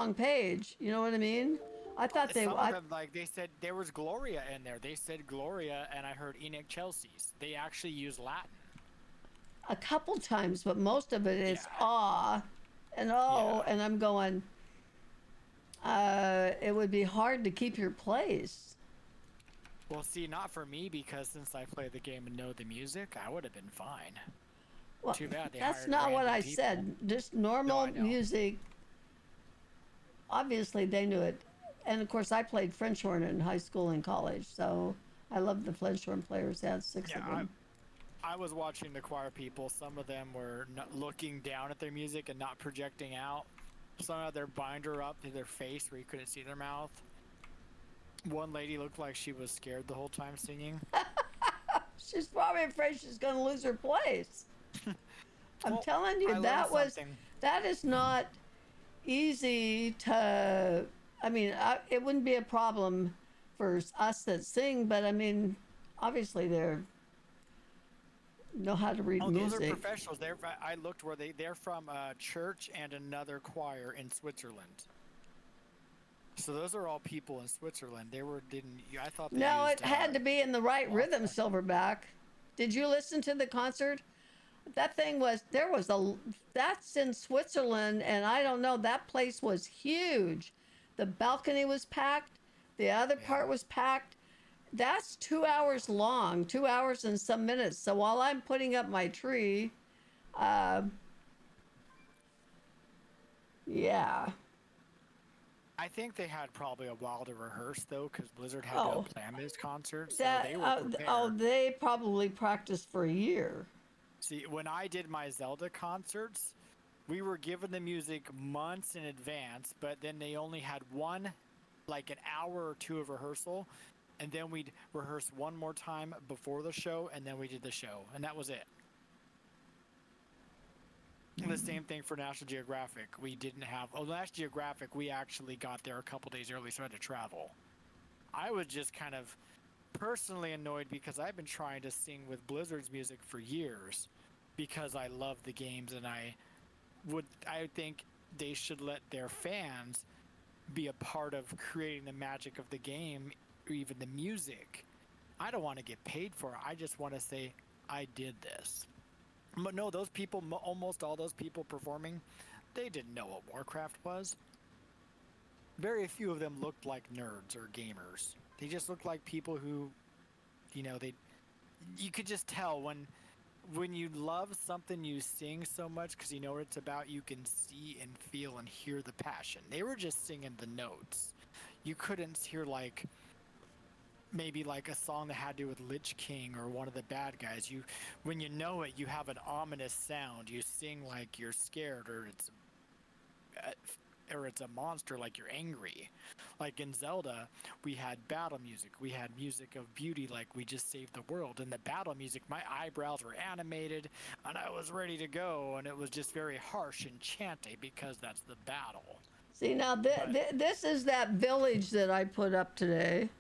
wrong page. You know what I mean? I thought Some of them, like they said, there was Gloria in there. They said Gloria, and I heard Enoch Chelsea's. They actually use Latin. a couple times, but most of it is Yeah, ah and oh, yeah. and I'm going. It would be hard to keep your place. Well, see, not for me because since I play the game and know the music, I would have been fine. Well, Too bad they that's hired not what random I people. said. Just No, normal I know. music. Obviously, they knew it, and of course, I played French horn in high school and college, so I loved the French horn players. They had six Yeah, of them. I was watching the choir people. Some of them were not looking down at their music and not projecting out. Some had their binder up to their face where you couldn't see their mouth. One lady looked like she was scared the whole time singing. She's probably afraid she's going to lose her place. I'm Well, telling you, I learned something. that is not easy to. I mean, it wouldn't be a problem for us that sing, but I mean, obviously they know how to read Oh, those are music. professionals. I looked where they're from a church and another choir in Switzerland. So those are all people in Switzerland. They were didn't I thought they No, it used had to be in the right rhythm, Waka. Silverback. Did you listen to the concert? That thing was there was a that's in Switzerland, and I don't know, that place was huge. The balcony was packed, the other Yeah. part was packed. That's 2 hours long, 2 hours and some minutes. So while I'm putting up my tree, uh, yeah. I think they had probably a while to rehearse though, because Blizzard had to Oh, plan this concert, so that they were oh, prepared. they probably practiced for a year. See, when I did my Zelda concerts, we were given the music months in advance, but then they only had one, like an hour or two of rehearsal, and then we'd rehearse one more time before the show, and then we did the show, and that was it. The same thing for National Geographic. We didn't have, oh, National Geographic, we actually got there a couple days early, so I had to travel. I was just kind of personally annoyed because I've been trying to sing with Blizzard's music for years because I love the games and I think they should let their fans be a part of creating the magic of the game or even the music. I don't want to get paid for it. I just want to say I did this. But no, those people, almost all those people performing, they didn't know what Warcraft was. Very few of them looked like nerds or gamers. They just looked like people who, they you could just tell when you love something you sing so much because you know what it's about, you can see and feel and hear the passion. They were just singing the notes. You couldn't hear like maybe like a song that had to do with Lich King or one of the bad guys. When you know it, you have an ominous sound. You sing like you're scared uh, or it's a monster, like you're angry. Like in Zelda, we had battle music. We had music of beauty, like we just saved the world. And the battle music, my eyebrows were animated, and I was ready to go, and it was just very harsh and chanty because that's the battle. See, now But this is that village that I put up today.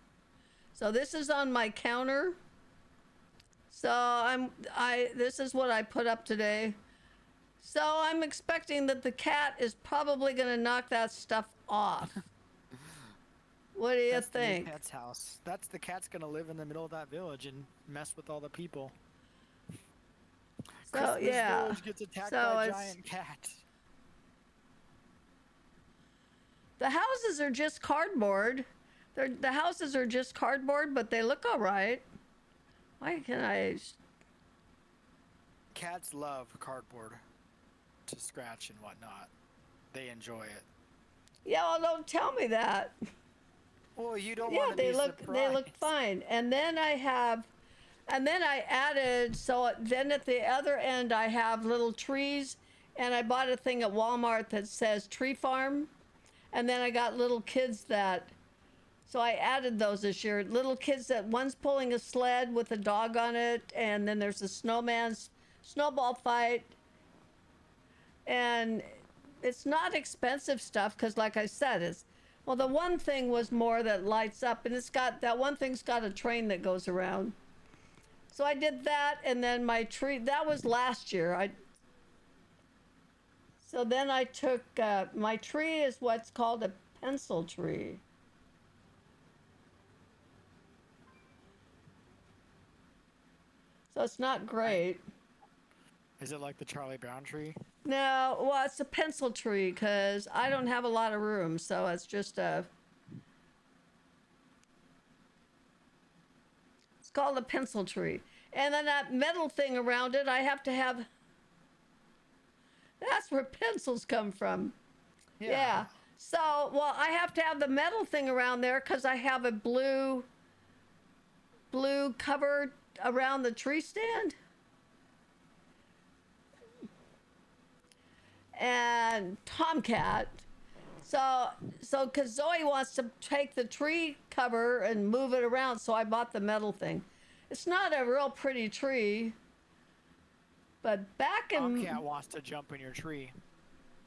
So this is on my counter. So this is what I put up today. So I'm expecting that the cat is probably going to knock that stuff off. What do you that's the new think? cat's house. That's the cat's gonna live in the middle of that village and mess with all the people. So Christmas yeah. village gets attacked by So a it's giant cat. the houses are just cardboard. The houses are just cardboard, but they look all right. Why can I? Cats love cardboard to scratch and whatnot. They enjoy it. Yeah, well, don't tell me that. Well, you don't Yeah, want to be they look surprised. fine. And then I added, so then at the other end I have little trees, and I bought a thing at Walmart that says tree farm, and then I got little kids that, so I added those this year. Little kids that one's pulling a sled with a dog on it, and then there's a snowball fight, and it's not expensive stuff because, like I said, it's well, the one thing was more that lights up, and it's got that one thing's got a train that goes around. So I did that, and then my tree that was last year. So then I took my tree is what's called a pencil tree. So it's not great. Is it like the Charlie Brown tree? No, well, it's a pencil tree because I don't have a lot of room, so it's just a. It's called a pencil tree, and then that metal thing around it, I have to have. That's where pencils come from. Yeah. So, well, I have to have the metal thing around there because I have a blue cover around the tree stand. And Tomcat. So because Zoe wants to take the tree cover and move it around, so I bought the metal thing. It's not a real pretty tree, but back in Tomcat wants to jump in your tree.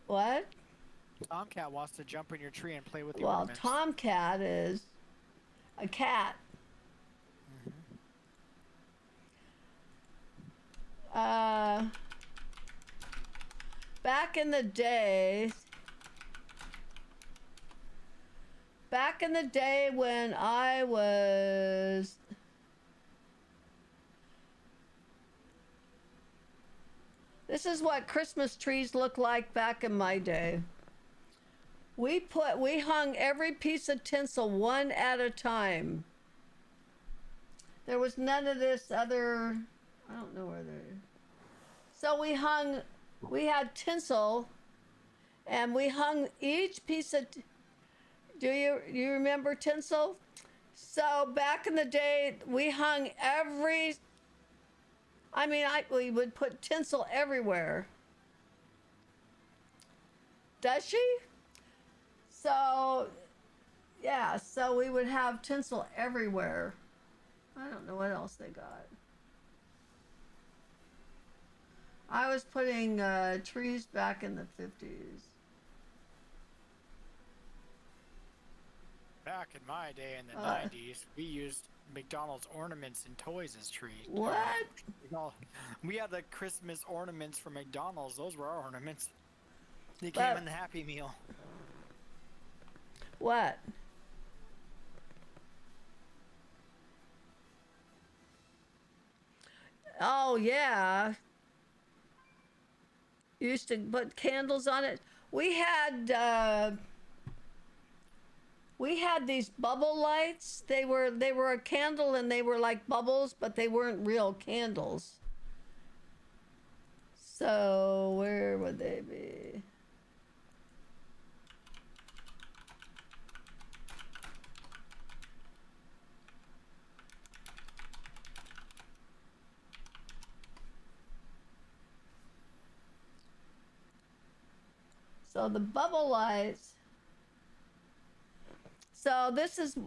what? Tomcat wants to jump in your tree and play with the Well, ornaments. Tomcat is a cat. Back in the day, when I was this is what Christmas trees look like back in my day. We hung every piece of tinsel one at a time. There was none of this other, I don't know where they. So we had tinsel, and we hung each piece of. Do you remember tinsel? So back in the day, we hung every. I mean, we would put tinsel everywhere. Does she? So, yeah. So we would have tinsel everywhere. I don't know what else they got. I was putting trees back in the 50s. Back in my day in the 90s, we used McDonald's ornaments and toys as trees. What? We had the Christmas ornaments from McDonald's. Those were our ornaments. They came in the Happy Meal. What? Oh, yeah. Used to put candles on it. We had these bubble lights. They were a candle and they were like bubbles, but they weren't real candles. So where would they be? So the bubble lights. So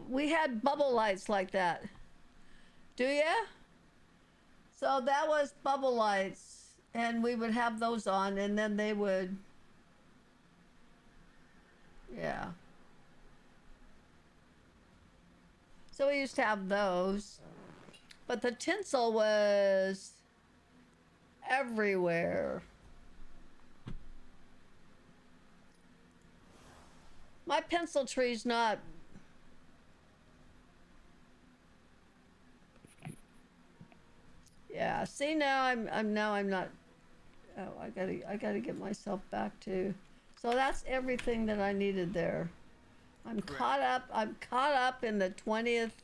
we had bubble lights like that. Do ya? So that was bubble lights, and we would have those on, and then they would, yeah. So we used to have those, but the tinsel was everywhere. My pencil tree's not. Yeah. See, now I'm not. Oh, I gotta get myself back to. So that's everything that I needed there. I'm caught up. I'm caught up in the 20th,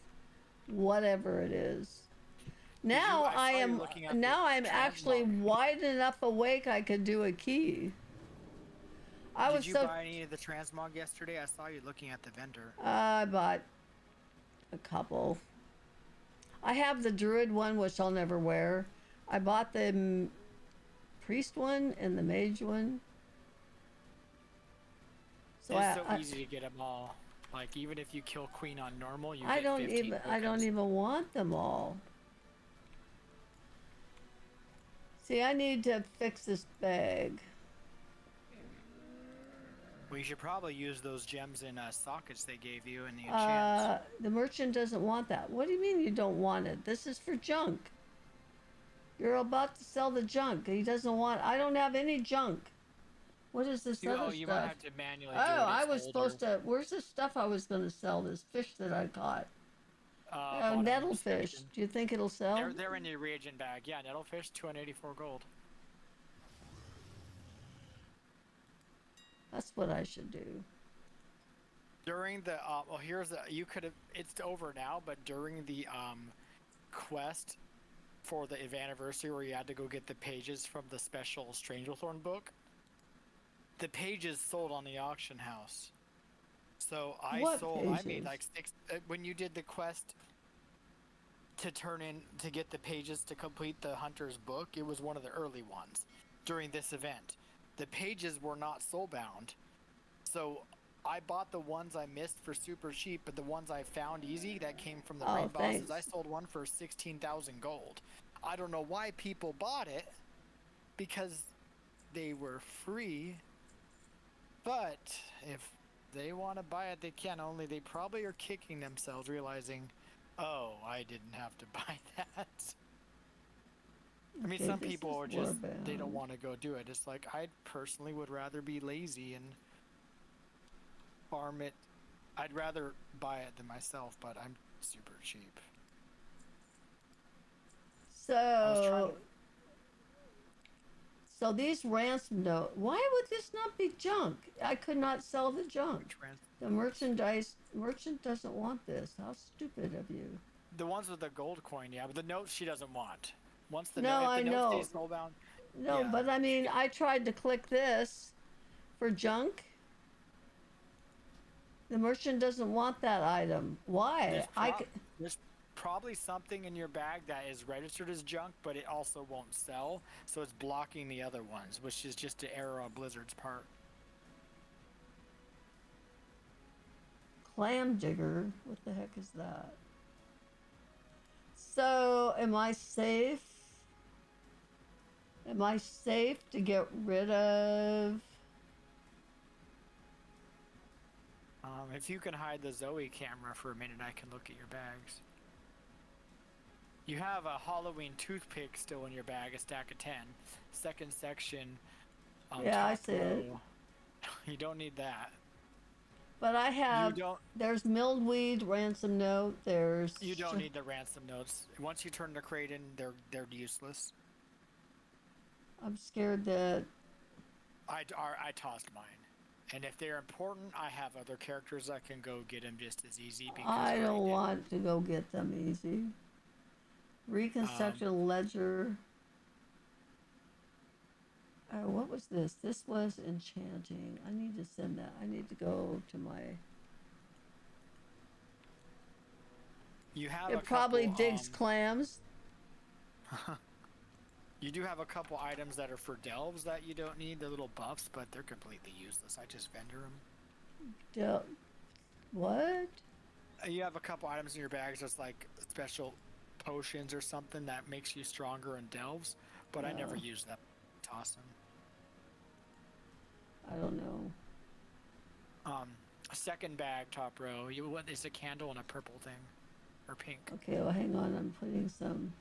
whatever it is. Now I'm actually wide enough awake I could do a key. Did you buy any of the transmog yesterday? I saw you looking at the vendor. I bought a couple. I have the druid one, which I'll never wear. I bought the priest one and the mage one. So it's so easy to get them all. Like even if you kill queen on normal, you get 15 tokens. I don't even want them all. See, I need to fix this bag. Well, you should probably use those gems in sockets they gave you in the enchants. The merchant doesn't want that. What do you mean you don't want it? This is for junk. You're about to sell the junk. He doesn't want. I don't have any junk. What is this You, other oh, you might stuff? have to manually Oh, do it. I It's was older. supposed to. Where's the stuff I was going to sell? This fish that I caught. Oh, Bottom nettlefish. section. Do you think it'll sell? They're in the reagent bag. Yeah, nettlefish, 284 gold. That's what I should do. During the well, here's the you could have. It's over now, but during the quest for the anniversary where you had to go get the pages from the special Stranglethorn book, the pages sold on the auction house. So What I made pages? like six when you did the quest to turn in to get the pages to complete the hunter's book. It was one of the early ones during this event. The pages were not soulbound, so I bought the ones I missed for super cheap, but the ones I found easy that came from the Oh, raid bosses, I thanks. sold one for 16,000 gold. I don't know why people bought it because they were free, but if they want to buy it, they can. Only they probably are kicking themselves, realizing, oh, I didn't have to buy that. I mean, Okay, some this people is are just, they don't Warbound. want to go do it. It's like, I personally would rather be lazy and farm it. I'd rather buy it than myself, but I'm super cheap. I was trying to. So, so these ransom note. Why would this not be junk? I could not sell the junk. Which ransom The notes? merchant doesn't want this. How stupid of you. The ones with the gold coin, yeah, but the notes she doesn't want. Once the note, No, if the I note know. stays soulbound, No, yeah, but I mean, I tried to click this for junk. The merchant doesn't want that item. Why? there's there's probably something in your bag that is registered as junk, but it also won't sell, so it's blocking the other ones, which is just an error on Blizzard's part. Clam digger. What the heck is that? So, am I safe? Am I safe to get rid of? If you can hide the Zoe camera for a minute, I can look at your bags. You have a Halloween toothpick still in your bag, a stack of 10. Second section, Yeah, I top see it. row. You don't need that. But I You have. don't. There's milkweed ransom note. There's. You don't need the ransom notes. Once you turn the crate in, they're useless. I'm scared that. I tossed mine, and if they're important, I have other characters that can go get them just as easy because I I already don't did. want to go get them easy. Reconstruction ledger. Oh, what was this? This was enchanting. I need to send that. I need to go to my. You have a It probably couple. digs clams. You do have a couple items that are for delves that you don't need. They're little buffs, but they're completely useless. I just vendor them. What? You have a couple items in your bags that's like special potions or something that makes you stronger in delves, but I never use them. Toss them. I don't know. Second bag, top row. You what is a candle and a purple thing, or pink? Okay, well, hang on. I'm putting some.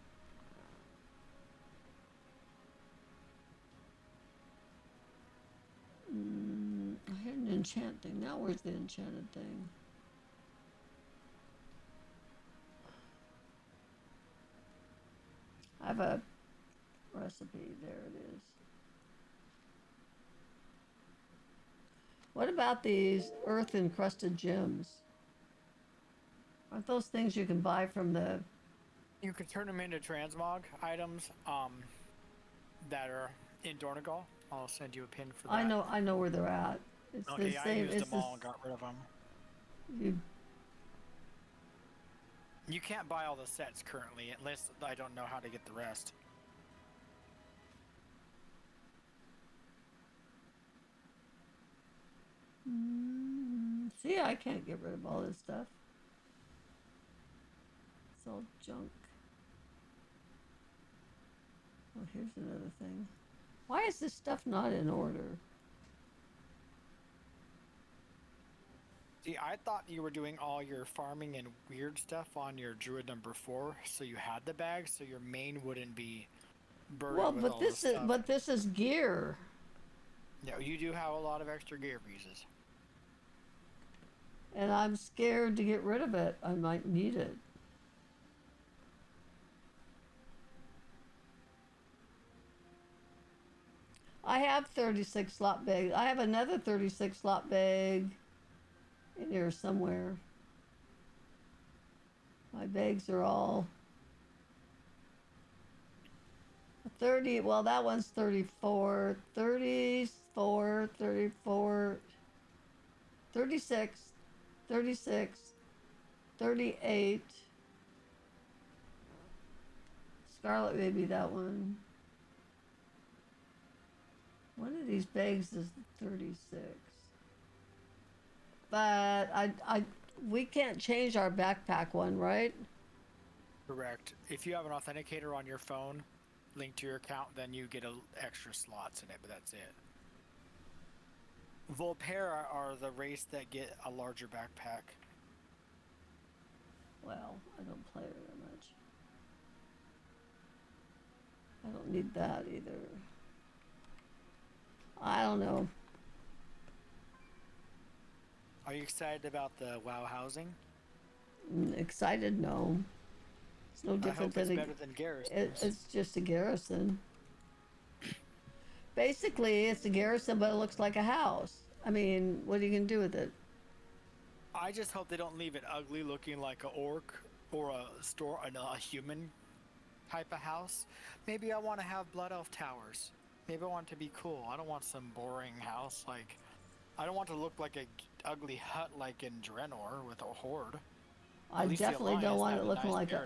I had an enchant thing. Now where's the enchanted thing? I have a recipe. There it is. What about these earth encrusted gems? Aren't those things you can buy from the? You can turn them into transmog items that are in Dornegal. I'll send you a pin for that. I know where they're at. It's Okay, the I same. used It's them all and got rid of them. You, You can't buy all the sets currently, unless I don't know how to get the rest. see, I can't get rid of all this stuff. It's all junk. Oh, here's another thing. Why is this stuff not in order? See, I thought you were doing all your farming and weird stuff on your druid number 4, so you had the bag, so your main wouldn't be burdened Well, with all this stuff. but this is gear. No, you do have a lot of extra gear pieces. And I'm scared to get rid of it. I might need it. I have 36 slot bags. I have another 36 slot bag in here somewhere. My bags are all 30. Well, that one's 34, 34, 34, 36, 36, 38. Scarlet Baby, that one. One of these bags is 36. But we can't change our backpack one, right? Correct. If you have an authenticator on your phone linked to your account, then you get extra slots in it, but that's it. Volpera are the race that get a larger backpack. Well, I don't play very much. I don't need that either. I don't know. Are you excited about the WoW housing? Excited? No. It's no different I hope than it's better than Garrison's. it's just a garrison. Basically, it's a garrison, but it looks like a house. I mean, what are you gonna do with it? I just hope they don't leave it ugly, looking like a orc or a human type of house. Maybe I want to have blood elf towers. Maybe I want it to be cool. I don't want some boring house like. I don't want to look like a ugly hut like in Draenor with a horde. I definitely don't want it looking like a.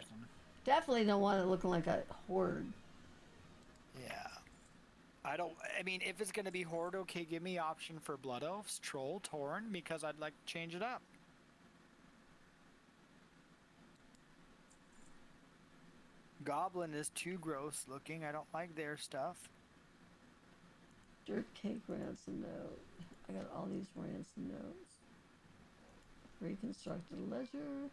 Definitely don't want it looking like a horde. Yeah. I mean, if it's gonna be horde, okay, give me option for blood elves, troll, tauren, because I'd like to change it up. Goblin is too gross looking. I don't like their stuff. Dirt cake ransom note. I got all these ransom notes. Reconstructed ledger.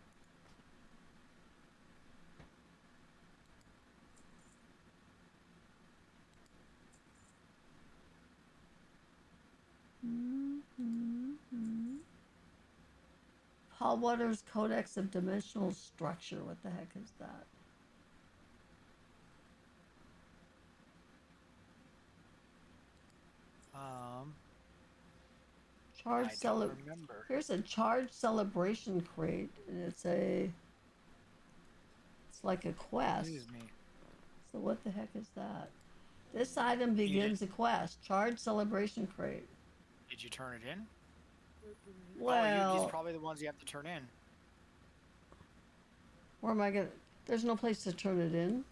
Paul Waters Codex of Dimensional Structure. What the heck is that? I don't remember. Here's a charge celebration crate, and it's like a quest. Excuse me. So what the heck is that? This item begins a quest. Charge celebration crate. Did you turn it in? Well, these are probably the ones you have to turn in. Where am I gonna? There's no place to turn it in.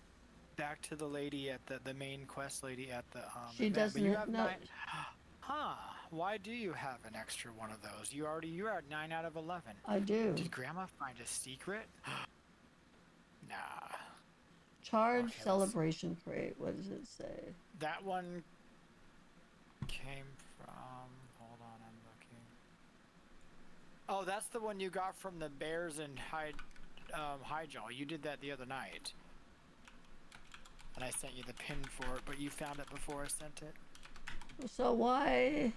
Back to the lady at the main quest lady at the She event. doesn't. But you have No. 9. Huh? Why do you have an extra one of those? You're at 9 out of 11. I do. Did Grandma find a secret? Nah. Charge celebration crate. What does it say? That one came from. Hold on, I'm looking. Oh, that's the one you got from the bears and Highjaw. You did that the other night. And I sent you the pin for it, but you found it before I sent it. So why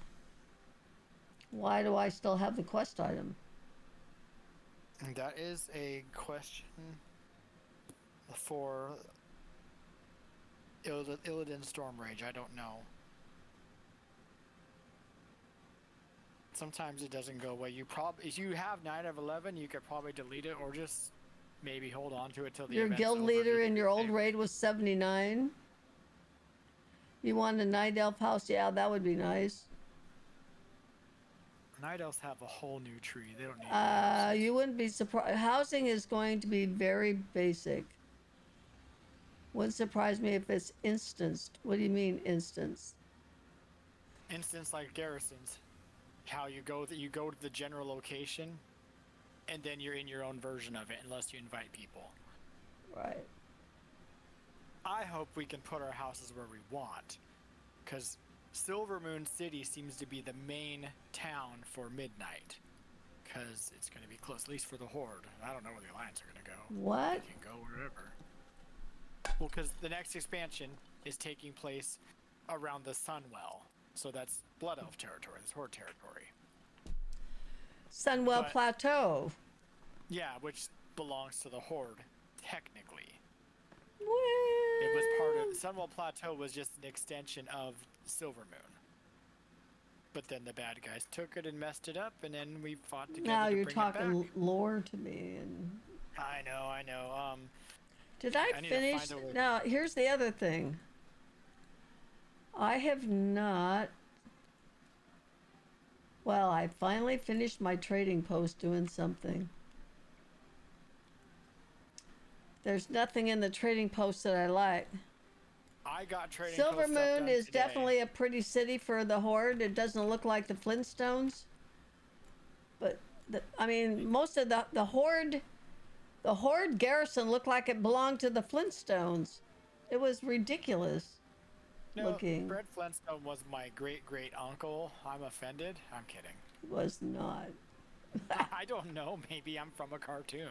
do I still have the quest item? And that is a question for Illidan Stormrage. I don't know. Sometimes it doesn't go away. If you have 9 of 11, you could probably delete it or just maybe hold on to it till the Your event's guild over. leader in your old raid was 79. You want a night elf house? Yeah, that would be nice. Night elves have a whole new tree. They don't need you wouldn't be surprised. Housing is going to be very basic. Wouldn't surprise me if it's instanced. What do you mean instanced? Instance like garrisons. How you go to the general location and then you're in your own version of it unless you invite people. Right. I hope we can put our houses where we want, because Silvermoon City seems to be the main town for midnight, because it's going to be close, at least for the Horde. I don't know where the Alliance are going to go. What? They can go wherever. Well, because the next expansion is taking place around the Sunwell, So that's Blood Elf territory. That's Horde territory. Sunwell But Plateau. yeah, which belongs to the Horde technically. What? It was part of Sunwell Plateau was just an extension of Silvermoon. But then the bad guys took it and messed it up, and then we fought together Now to you're bring it back. talking lore to me. And I know. did I need to finish? find a way. Now here's the other thing. I have not. Well, I finally finished my trading post doing something. There's nothing in the trading post that I like. I got trading post stuff Silvermoon done is today. definitely a pretty city for the Horde. It doesn't look like the Flintstones. But, I mean, most of the Horde garrison looked like it belonged to the Flintstones. It was ridiculous looking. Fred Flintstone was my great uncle. I'm offended. I'm kidding. It was not. I don't know. Maybe I'm from a cartoon.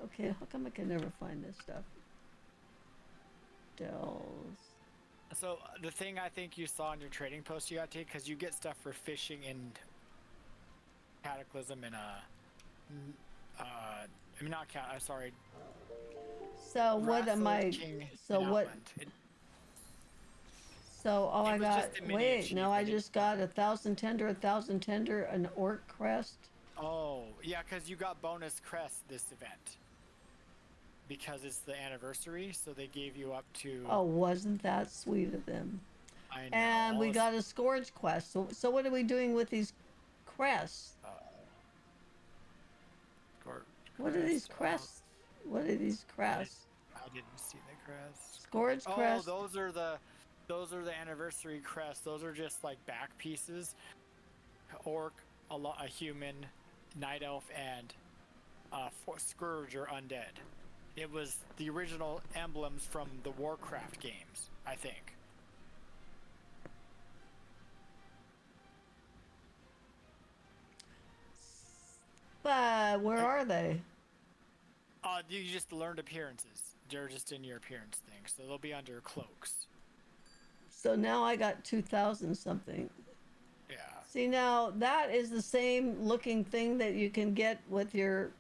Okay, how come I can never find this stuff? Dells. So the thing I think you saw in your trading post you got to take, because you get stuff for fishing in Cataclysm and I mean not Cat. I'm sorry. So what am I? King So and what? Outland. So I was got. just a mini Wait, no, I achievement. just got 1,000 tender, 1,000 tender, an orc crest. Oh yeah, because you got bonus crest this event. Because it's the anniversary, so they gave you up to. Oh, wasn't that sweet of them? I know. And we got a Scourge quest. So what are we doing with these crests? What are these crests? What are these crests? I didn't see the crest. Scourge crest. Oh, those are the anniversary crests. Those are just like back pieces. Orc, a human, night elf, and Scourge or undead. It was the original emblems from the Warcraft games, I think. But where are they? You just learned appearances. They're just in your appearance thing, so they'll be under cloaks. So now I got 2,000 something. Yeah. See, now that is the same looking thing that you can get with your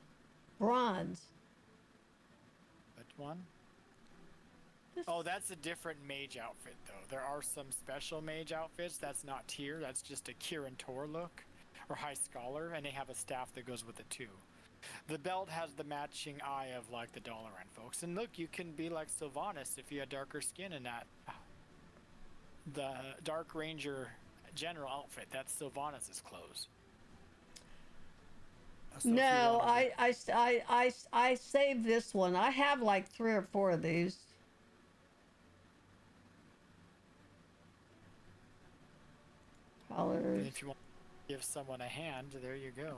bronze. Which one? Oh, that's a different mage outfit, though. There are some special mage outfits. That's not tier. That's just a Kirin Tor look, or High Scholar, and they have a staff that goes with it too. The belt has the matching eye of like the Dalaran folks, and look, you can be like Sylvanas if you had darker skin in that. The Dark Ranger general outfit. That's Sylvanas' clothes. So no, I saved this one. I have like 3 or 4 of these. Colors. And if you want to give someone a hand, there you go.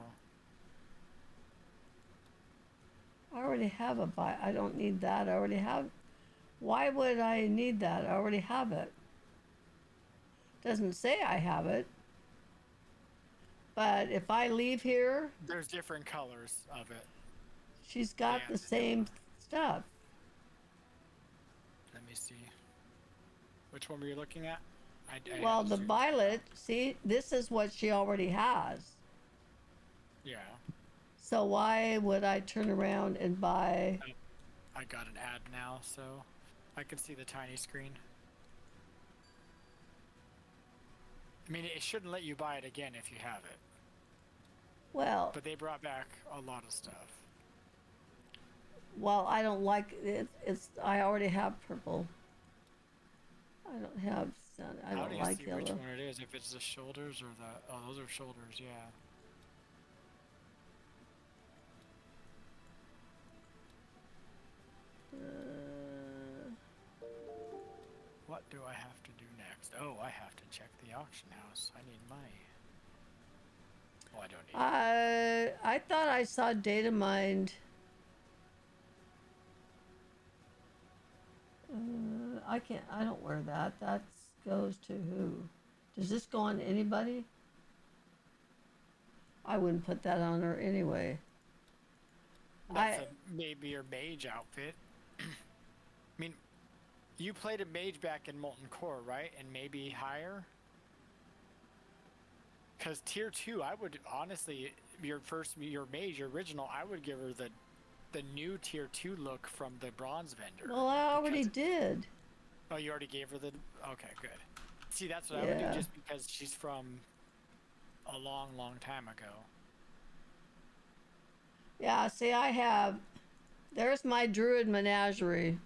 I already have a buy. I don't need that. I already have. Why would I need that? I already have it. Doesn't say I have it. But if I leave here, There's different colors of it. she's got Yeah, the same stuff. Let me see. Which one were you looking at? I Well, had the to- violet, see, this is what she already has. Yeah. So why would I turn around and buy? I got an ad now, so I can see the tiny screen. I mean, it shouldn't let you buy it again if you have it. Well, But they brought back a lot of stuff. well, I don't like it. I already have purple. I don't have sun. I How don't do you like see yellow. which one it is? If it's the shoulders or the... Oh, those are shoulders, yeah. What do I have to do next? Oh, I have to check the auction house. I need money. Oh, I don't need I thought I saw data mined. I can't. I don't wear that. That goes to who? Does this go on anybody? I wouldn't put that on her anyway. That's maybe your mage outfit. I mean, You played a mage back in Molten Core, right? And maybe higher? Because tier 2, I would honestly, your mage, your original, I would give her the new tier 2 look from the bronze vendor. Well, I already Because, did. oh, you already gave her the, okay, good. See, that's what I would do Yeah. just because she's from a long, long time ago. Yeah, see, I have. There's my druid menagerie.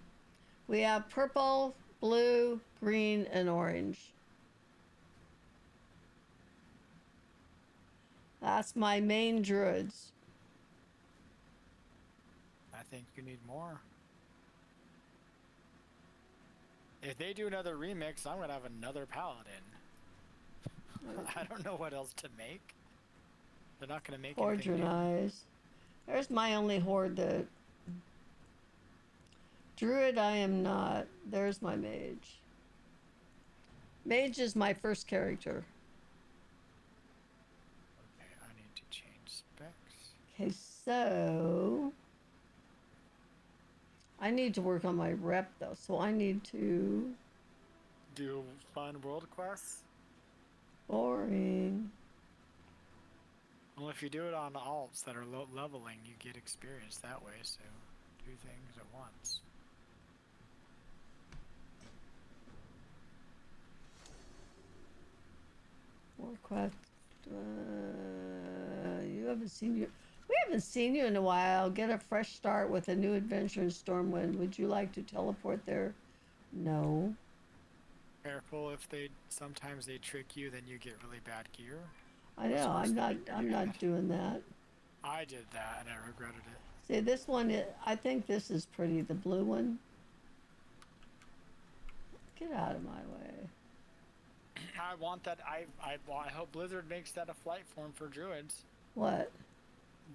We have purple, blue, green, and orange. That's my main druids. I think you need more. If they do another remix, I'm gonna have another paladin. I don't know what else to make. They're not gonna make Horde anything your new. eyes. There's my only horde that. Druid, I am not. There's my mage. Mage is my first character. Okay, I need to change specs. Okay, so. I need to work on my rep though, so I need to. Do fun world quests? Boring. Well, if you do it on alts that are low leveling, you get experience that way, so do things at once. Warcraft. You haven't seen you. We haven't seen you in a while. Get a fresh start with a new adventure in Stormwind. Would you like to teleport there? No. Careful if sometimes they trick you, then you get really bad gear. I know. I'm not doing that. I did that and I regretted it. See, this one. I think this is pretty. The blue one. Get out of my way. I want that. I hope Blizzard makes that a flight form for druids. What?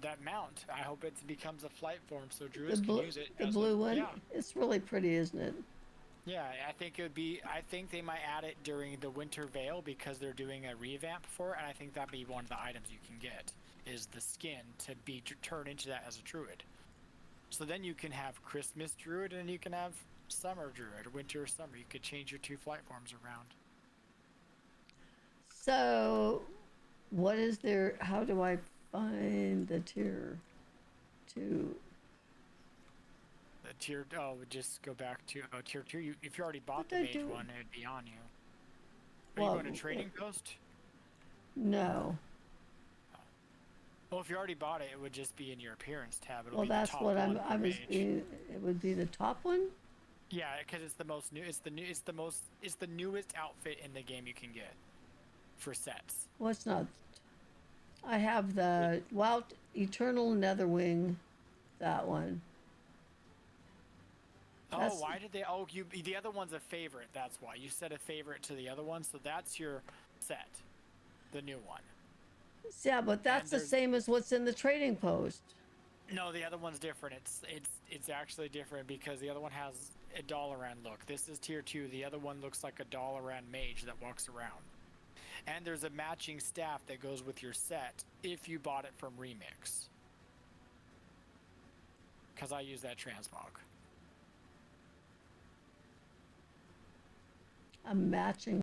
That mount. I hope it becomes a flight form so druids can use it. The blue one. Yeah. It's really pretty, isn't it? Yeah, I think it would be. I think they might add it during the Winter Veil because they're doing a revamp for it, and I think that'd be one of the items you can get is the skin to be turned into that as a druid. So then you can have Christmas druid and you can have summer druid, winter or summer. You could change your two flight forms around. So, what is there? How do I find the tier 2? The tier, just go back to tier 2. If you already bought the mage one, it'd be on you. Are you going to Trading Post? No. Well, if you already bought it, it would just be in your appearance tab. Well, that's what I was. It would be the top one. Yeah, because it's the most new. It's the newest outfit in the game you can get for sets. Well, it's not. I have the Wild Eternal Netherwing, that one. Oh, why did they? Oh, the other one's a favorite. That's why you said a favorite to the other one. So that's your set, the new one. Yeah, but that's the same as what's in the Trading Post. No, the other one's different. It's actually different because the other one has a Dalaran look. This is tier 2. The other one looks like a Dalaran mage that walks around. And there's a matching staff that goes with your set if you bought it from Remix. Because I use that transmog. A matching